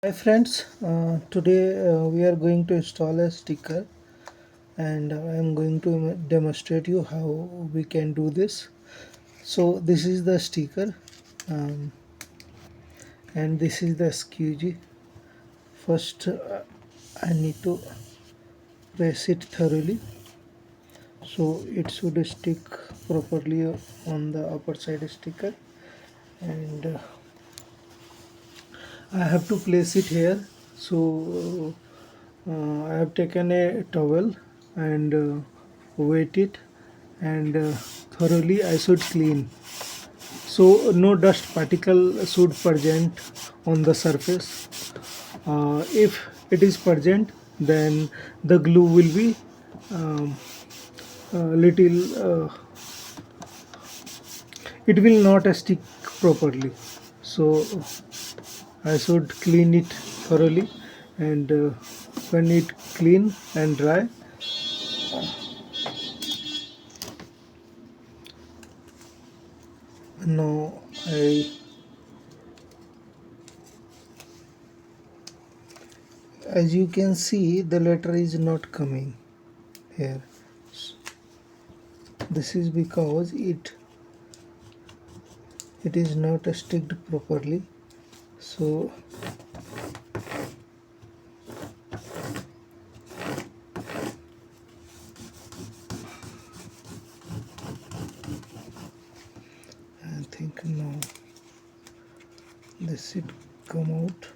Hi friends, today we are going to install a sticker and I am going to demonstrate you how we can do this. So this is the sticker um, and this is the squeegee. First I need to press it thoroughly so it should stick properly on the upper side sticker, and I have to place it here. So I have taken a towel and wet it, and thoroughly I should clean. So no dust particle should present on the surface. If it is present, then the glue will be um, little. It will not stick properly. So I should clean it thoroughly, and when it clean and dry, now as you can see, the letter is not coming here. This is because it is not sticked properly. So I think now this should come out.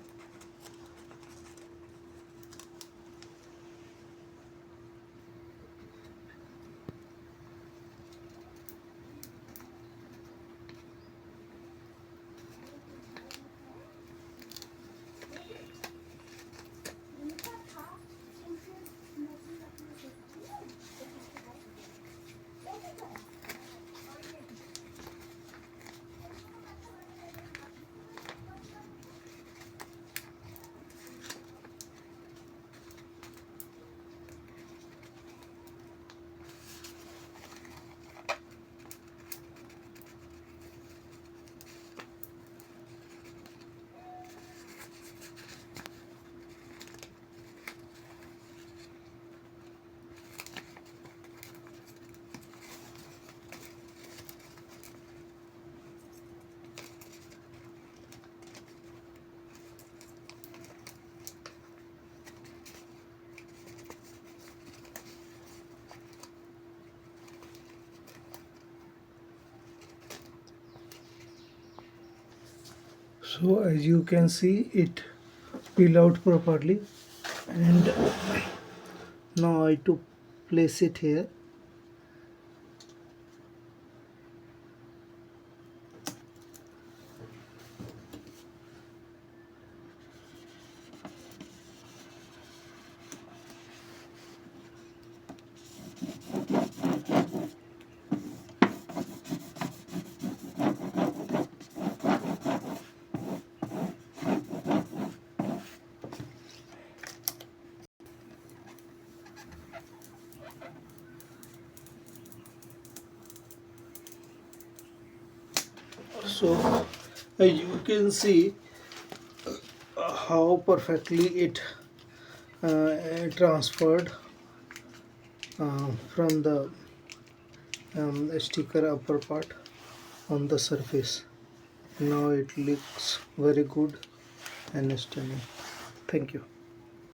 So as you can see, it peel out properly, and now I to place it here. So as you can see how perfectly it transferred from the sticker upper part on the surface. Now it looks very good and stunning. Thank you.